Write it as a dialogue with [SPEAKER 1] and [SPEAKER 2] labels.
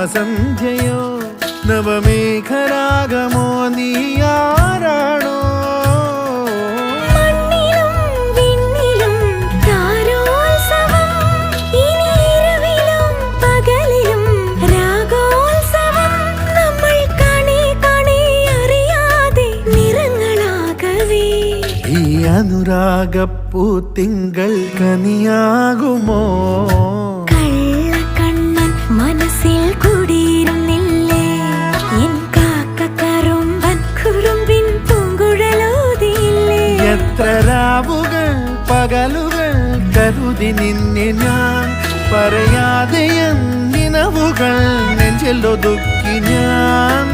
[SPEAKER 1] നവസന്ധ്യയോ നവമേഘരാഗമോ നീയാരാണോ അനുരാഗപ്പൂത്തിങ്കൾ കനിയാകുമോ
[SPEAKER 2] കള്ളക്കണ്ണൻ മനസ്സിൽ കുടിയിരുന്നില്ലേ എൻ കാക്കക്കറുമ്പൻ കുറുമ്പിൻ പൂങ്കുഴലോതിയില്ലേ
[SPEAKER 1] എത്ര രാവുകൾ പകലുകൾ കരുതി നിന്നെ ഞാൻ പറയാതെ നിനവുകൾ നെഞ്ചിലൊതുക്കി ഞാൻ